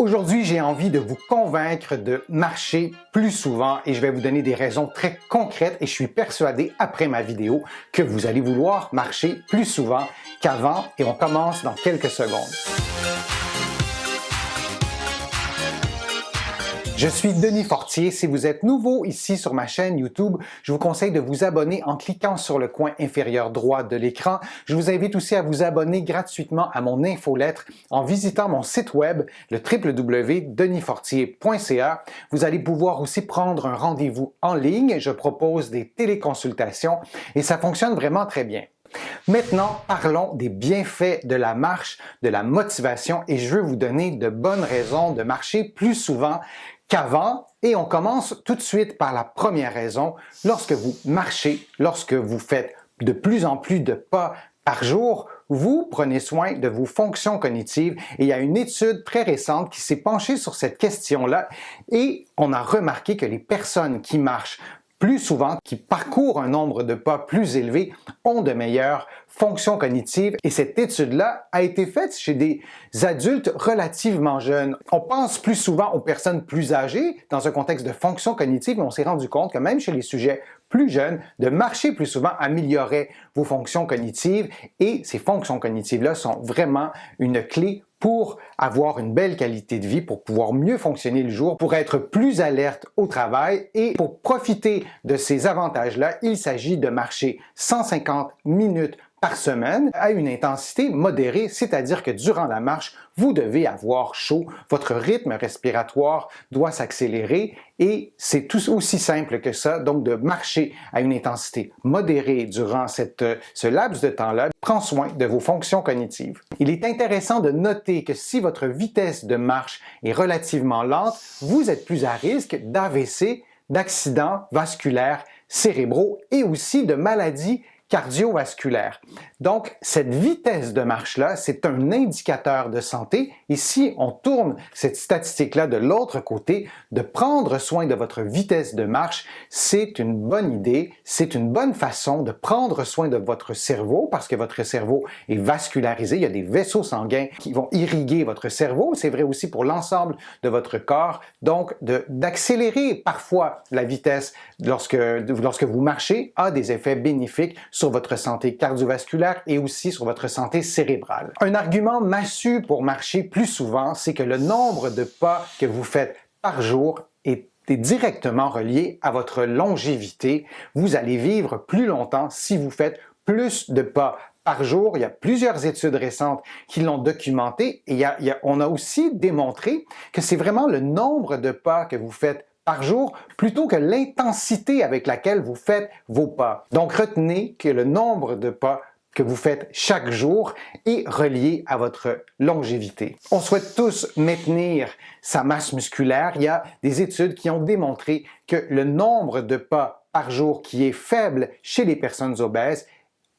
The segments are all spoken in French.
Aujourd'hui, j'ai envie de vous convaincre de marcher plus souvent et je vais vous donner des raisons très concrètes et je suis persuadé après ma vidéo que vous allez vouloir marcher plus souvent qu'avant et on commence dans quelques secondes. Je suis Denis Fortier. Si vous êtes nouveau ici sur ma chaîne YouTube, je vous conseille de vous abonner en cliquant sur le coin inférieur droit de l'écran. Je vous invite aussi à vous abonner gratuitement à mon infolettre en visitant mon site web, le www.denisfortier.ca. Vous allez pouvoir aussi prendre un rendez-vous en ligne. Je propose des téléconsultations et ça fonctionne vraiment très bien. Maintenant, parlons des bienfaits de la marche, de la motivation et je veux vous donner de bonnes raisons de marcher plus souvent qu'avant et on commence tout de suite par la première raison. Lorsque vous marchez, lorsque vous faites de plus en plus de pas par jour, vous prenez soin de vos fonctions cognitives et il y a une étude très récente qui s'est penchée sur cette question-là et on a remarqué que les personnes qui marchent plus souvent, qui parcourent un nombre de pas plus élevé, ont de meilleures fonctions cognitives. Et cette étude-là a été faite chez des adultes relativement jeunes. On pense plus souvent aux personnes plus âgées dans un contexte de fonctions cognitives, mais on s'est rendu compte que même chez les sujets plus jeunes, de marcher plus souvent améliorait vos fonctions cognitives. Et ces fonctions cognitives-là sont vraiment une clé pour avoir une belle qualité de vie, pour pouvoir mieux fonctionner le jour, pour être plus alerte au travail et pour profiter de ces avantages-là, il s'agit de marcher 150 minutes par semaine à une intensité modérée, c'est-à-dire que durant la marche, vous devez avoir chaud, votre rythme respiratoire doit s'accélérer et c'est tout aussi simple que ça, donc de marcher à une intensité modérée durant ce laps de temps-là prend soin de vos fonctions cognitives. Il est intéressant de noter que si votre vitesse de marche est relativement lente, vous êtes plus à risque d'AVC, d'accidents vasculaires cérébraux et aussi de maladies cardiovasculaire. Donc, cette vitesse de marche-là, c'est un indicateur de santé. Et si on tourne cette statistique-là de l'autre côté, de prendre soin de votre vitesse de marche, c'est une bonne idée, c'est une bonne façon de prendre soin de votre cerveau parce que votre cerveau est vascularisé. Il y a des vaisseaux sanguins qui vont irriguer votre cerveau. C'est vrai aussi pour l'ensemble de votre corps. Donc, d'accélérer parfois la vitesse lorsque vous marchez a des effets bénéfiques sur votre santé cardiovasculaire et aussi sur votre santé cérébrale. Un argument massue pour marcher plus souvent, c'est que le nombre de pas que vous faites par jour est directement relié à votre longévité. Vous allez vivre plus longtemps si vous faites plus de pas par jour. Il y a plusieurs études récentes qui l'ont documenté et on a aussi démontré que c'est vraiment le nombre de pas que vous faites par jour plutôt que l'intensité avec laquelle vous faites vos pas. Donc retenez que le nombre de pas que vous faites chaque jour est relié à votre longévité. On souhaite tous maintenir sa masse musculaire. Il y a des études qui ont démontré que le nombre de pas par jour qui est faible chez les personnes obèses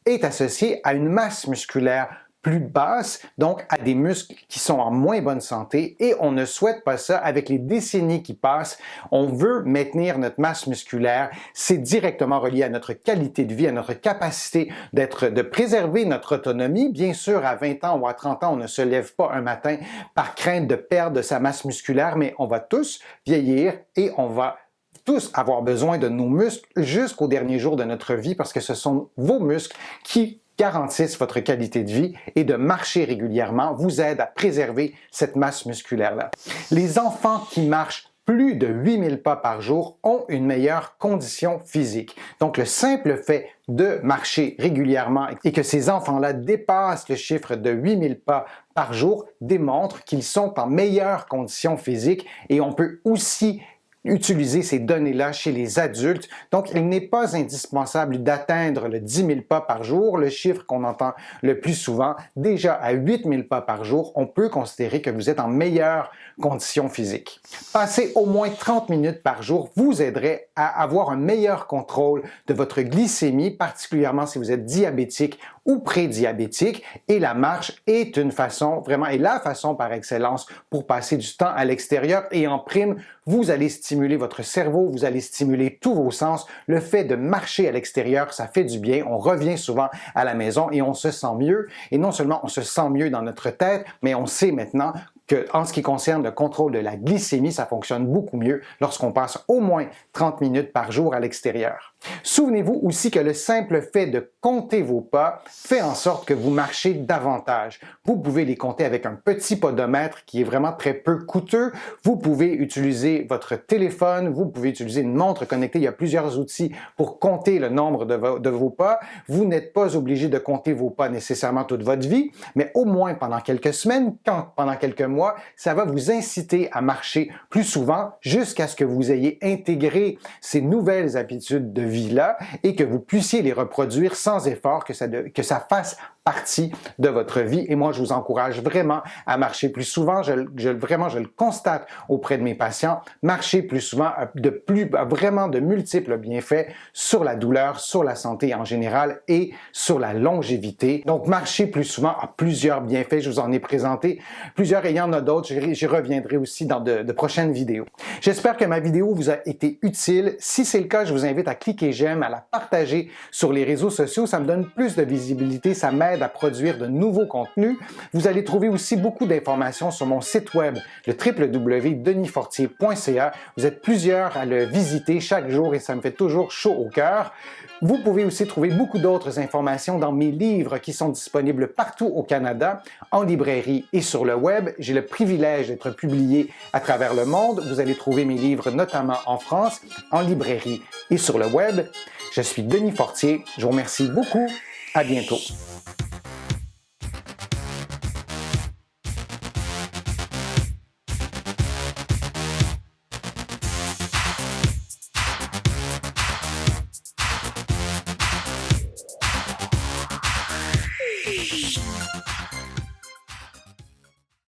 est associé à une masse musculaire plus basse, donc à des muscles qui sont en moins bonne santé et on ne souhaite pas ça avec les décennies qui passent. On veut maintenir notre masse musculaire. C'est directement relié à notre qualité de vie, à notre capacité de préserver notre autonomie. Bien sûr, à 20 ans ou à 30 ans, on ne se lève pas un matin par crainte de perdre sa masse musculaire, mais on va tous vieillir et on va tous avoir besoin de nos muscles jusqu'au dernier jour de notre vie parce que ce sont vos muscles qui garantissent votre qualité de vie et de marcher régulièrement vous aide à préserver cette masse musculaire-là. Les enfants qui marchent plus de 8000 pas par jour ont une meilleure condition physique. Donc, le simple fait de marcher régulièrement et que ces enfants-là dépassent le chiffre de 8000 pas par jour démontre qu'ils sont en meilleure condition physique et on peut aussi utiliser ces données-là chez les adultes. Donc, il n'est pas indispensable d'atteindre le 10 000 pas par jour, le chiffre qu'on entend le plus souvent. Déjà, à 8 000 pas par jour, on peut considérer que vous êtes en meilleure condition physique. Passer au moins 30 minutes par jour vous aiderait à avoir un meilleur contrôle de votre glycémie, particulièrement si vous êtes diabétique ou prédiabétique. Et la marche est une façon, vraiment, est la façon par excellence pour passer du temps à l'extérieur. Et en prime, vous allez stimuler votre cerveau, vous allez stimuler tous vos sens. Le fait de marcher à l'extérieur, ça fait du bien. On revient souvent à la maison et on se sent mieux. Et non seulement on se sent mieux dans notre tête, mais on sait maintenant qu'en ce qui concerne le contrôle de la glycémie, ça fonctionne beaucoup mieux lorsqu'on passe au moins 30 minutes par jour à l'extérieur. Souvenez-vous aussi que le simple fait de compter vos pas fait en sorte que vous marchez davantage. Vous pouvez les compter avec un petit podomètre qui est vraiment très peu coûteux. Vous pouvez utiliser votre téléphone, vous pouvez utiliser une montre connectée. Il y a plusieurs outils pour compter le nombre de vos pas. Vous n'êtes pas obligé de compter vos pas nécessairement toute votre vie, mais au moins pendant quelques semaines, pendant quelques mois, ça va vous inciter à marcher plus souvent jusqu'à ce que vous ayez intégré ces nouvelles habitudes de vie-là et que vous puissiez les reproduire sans effort, que ça fasse partie de votre vie. Et moi, je vous encourage vraiment à marcher plus souvent. Je le constate auprès de mes patients. Marcher plus souvent a vraiment de multiples bienfaits sur la douleur, sur la santé en général et sur la longévité. Donc, marcher plus souvent a plusieurs bienfaits. Je vous en ai présenté plusieurs et il y en a d'autres. J'y reviendrai aussi dans de prochaines vidéos. J'espère que ma vidéo vous a été utile. Si c'est le cas, je vous invite à cliquer j'aime, à la partager sur les réseaux sociaux. Ça me donne plus de visibilité. Ça m'aide à produire de nouveaux contenus. Vous allez trouver aussi beaucoup d'informations sur mon site web, le www.denisfortier.ca. Vous êtes plusieurs à le visiter chaque jour et ça me fait toujours chaud au cœur. Vous pouvez aussi trouver beaucoup d'autres informations dans mes livres qui sont disponibles partout au Canada, en librairie et sur le web. J'ai le privilège d'être publié à travers le monde. Vous allez trouver mes livres notamment en France, en librairie et sur le web. Je suis Denis Fortier. Je vous remercie beaucoup. À bientôt.